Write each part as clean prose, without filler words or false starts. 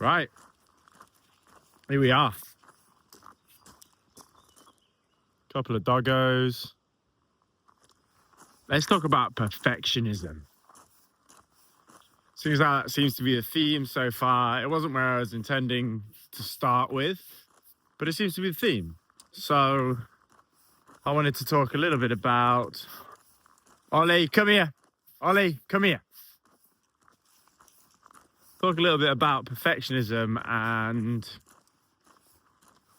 Right. Here we are. Couple of doggos. Let's talk about perfectionism. Seems like that seems to be the theme so far. It wasn't where I was intending to start with, but it seems to be the theme. So I wanted to talk a little bit about... Olly, come here. Olly, come here. Talk a little bit about perfectionism and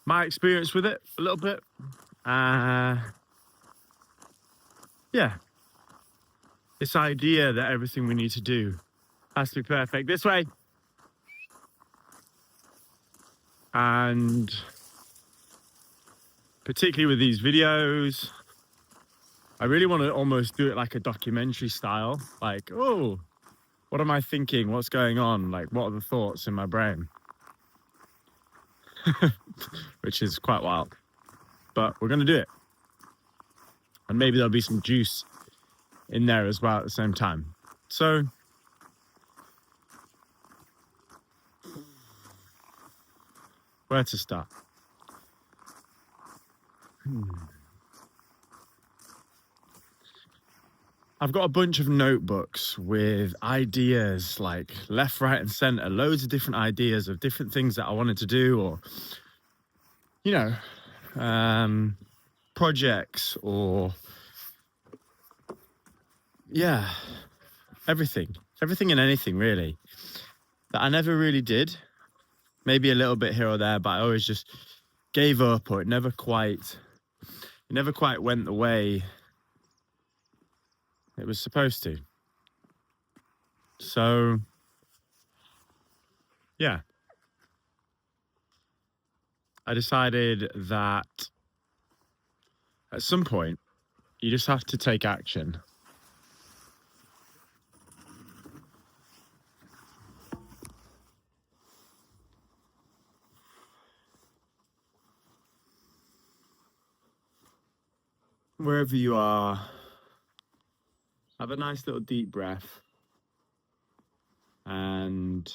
my experience with it a little bit. Yeah. This idea that everything we need to do has to be perfect. This way. And particularly with these videos, I really want to almost do it like a documentary style. Like, oh, what am I thinking? What's going on? Like, what are the thoughts in my brain? Which is quite wild. But we're going to do it. And maybe there'll be some juice in there as well at the same time. So, where to start? I've got a bunch of notebooks with ideas like left, right, and center, loads of different ideas of different things that I wanted to do, or, you know, projects, or, yeah, everything and anything really that I never really did. Maybe a little bit here or there, but I always just gave up, or it never quite went the way it was supposed to. So, yeah. I decided that at some point, you just have to take action. Wherever you are, have a nice little deep breath and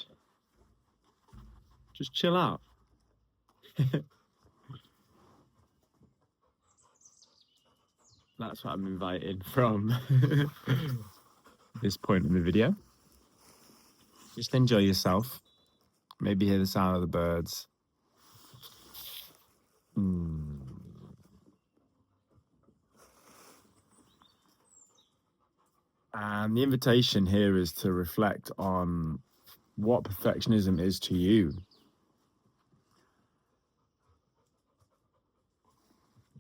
just chill out. That's what I'm inviting from this point in the video. Just enjoy yourself. Maybe hear the sound of the birds. And the invitation here is to reflect on what perfectionism is to you.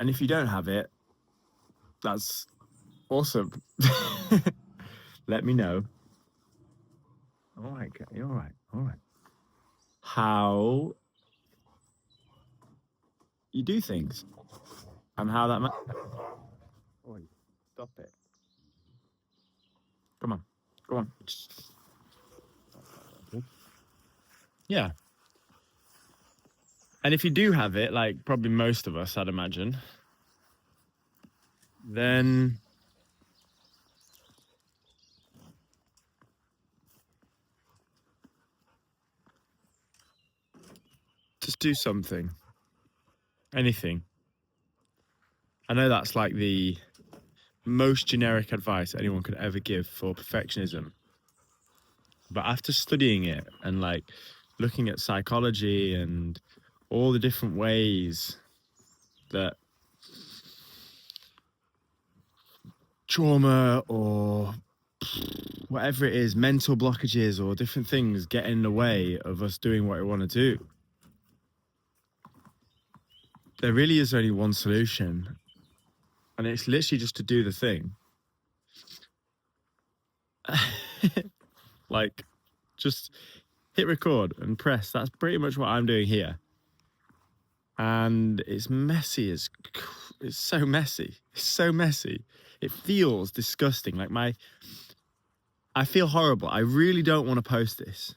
And if you don't have it, that's awesome. Let me know. All right, all right. How you do things and how that matters. Oh, stop it. Come on. Yeah. And if you do have it, like probably most of us, I'd imagine, then just do something. Anything. I know that's like the most generic advice anyone could ever give for perfectionism. But after studying it and like looking at psychology and all the different ways that trauma or whatever it is, mental blockages or different things get in the way of us doing what we want to do, there really is only one solution. And it's literally just to do the thing. Like, just hit record and press. That's pretty much what I'm doing here. And it's messy. It's so messy. It's so messy. It feels disgusting. Like I feel horrible. I really don't want to post this.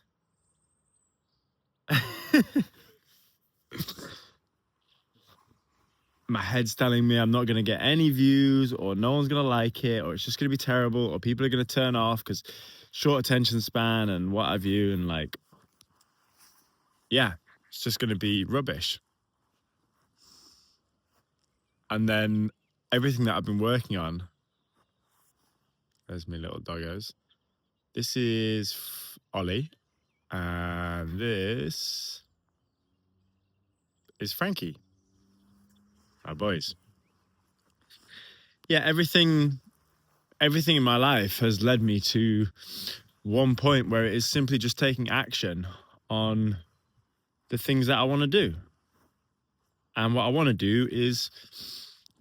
My head's telling me I'm not going to get any views, or no one's going to like it, or it's just going to be terrible, or people are going to turn off because short attention span and what have you. And like, yeah, it's just going to be rubbish. And then everything that I've been working on, there's my little doggos. This is Ollie, and this is Frankie, our boys. Yeah, everything in my life has led me to one point where it is simply just taking action on the things that I want to do. And what I want to do is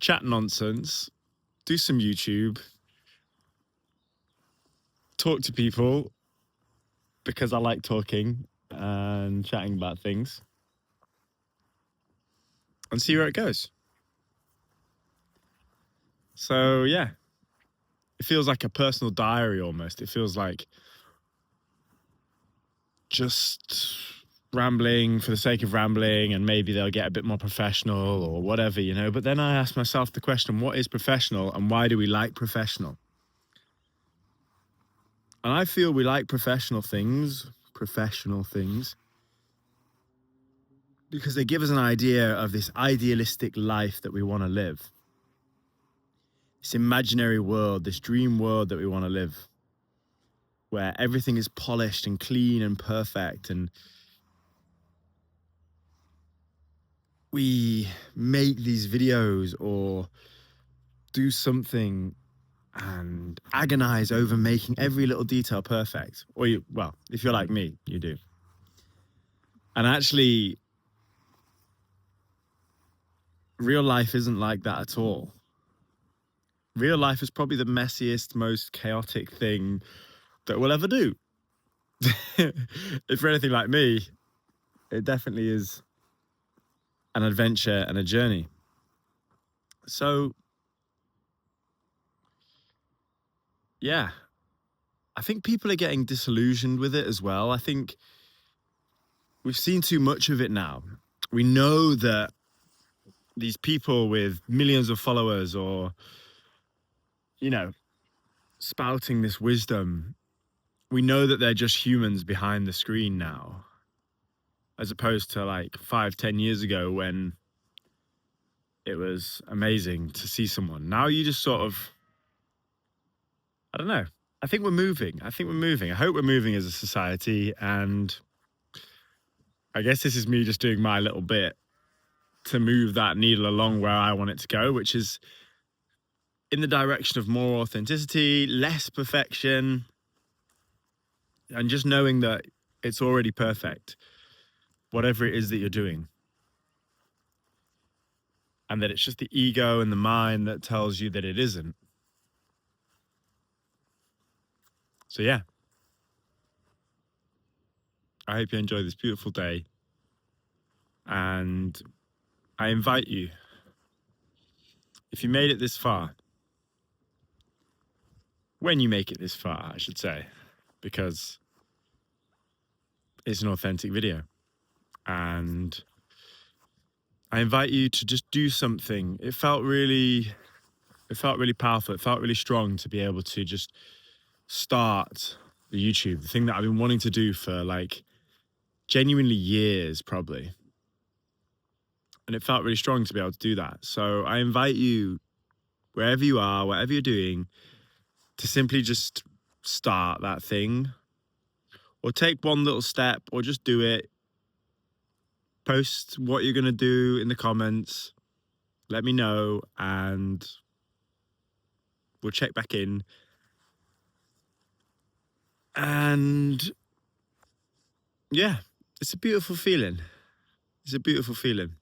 chat nonsense, do some YouTube, talk to people because I like talking and chatting about things, and see where it goes. So, yeah, it feels like a personal diary almost. It feels like just rambling for the sake of rambling, and maybe they'll get a bit more professional or whatever, you know. But then I ask myself the question, what is professional and why do we like professional? And I feel we like professional things, because they give us an idea of this idealistic life that we want to live. This imaginary world, this dream world that we want to live, where everything is polished and clean and perfect, and we make these videos or do something and agonize over making every little detail perfect. Or well, if you're like me, you do. And actually, real life isn't like that at all. Real life is probably the messiest, most chaotic thing that we'll ever do. If you're anything like me, it definitely is an adventure and a journey. So, yeah, I think people are getting disillusioned with it as well. I think we've seen too much of it now. We know that these people with millions of followers or, you know, spouting this wisdom, we know that they're just humans behind the screen now, as opposed to like 5-10 years ago when it was amazing to see someone. Now you just sort of, I don't know. I think we're moving. I hope we're moving as a society. And I guess this is me just doing my little bit to move that needle along where I want it to go, which is in the direction of more authenticity, less perfection, and just knowing that it's already perfect, whatever it is that you're doing. And that it's just the ego and the mind that tells you that it isn't. So yeah, I hope you enjoy this beautiful day. And I invite you, if you made it this far, when you make it this far, I should say, because it's an authentic video. And I invite you to just do something. It felt really powerful. It felt really strong to be able to just start the YouTube, the thing that I've been wanting to do for like genuinely years, probably. And it felt really strong to be able to do that. So I invite you, wherever you are, whatever you're doing, to simply just start that thing, or take one little step, or just do it. Post what you're going to do in the comments. Let me know, and we'll check back in. And yeah, it's a beautiful feeling. It's a beautiful feeling.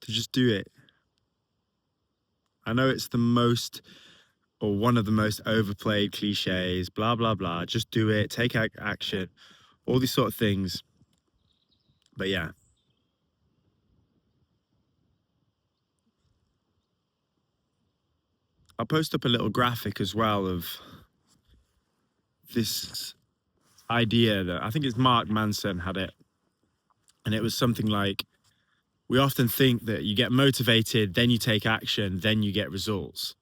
To just do it. I know it's the most, or one of the most overplayed cliches, blah, blah, blah. Just do it, take action, all these sort of things. But yeah. I'll post up a little graphic as well of this idea that I think it's Mark Manson had it. And it was something like, we often think that you get motivated, then you take action, then you get results.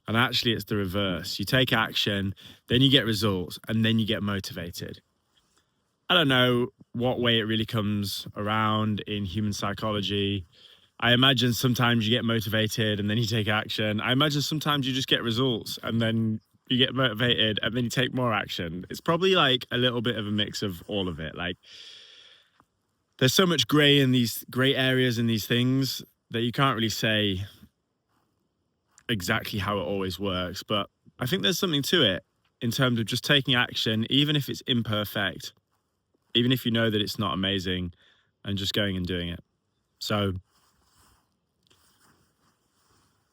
And actually, it's the reverse. You take action, then you get results, and then you get motivated. I don't know what way it really comes around in human psychology. I imagine sometimes you get motivated and then you take action. I imagine sometimes you just get results and then you get motivated and then you take more action. It's probably like a little bit of a mix of all of it. Like, there's so much gray areas in these things that you can't really say exactly how it always works. But I think there's something to it in terms of just taking action, even if it's imperfect, even if you know that it's not amazing, and just going and doing it. So,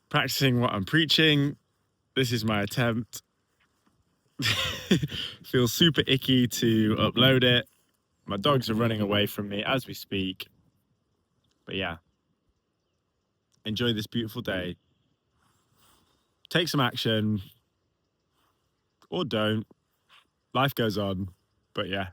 practicing what I'm preaching, this is my attempt. Feels super icky to upload it. My dogs are running away from me as we speak. But yeah, enjoy this beautiful day. Take some action or don't. Life goes on. But yeah.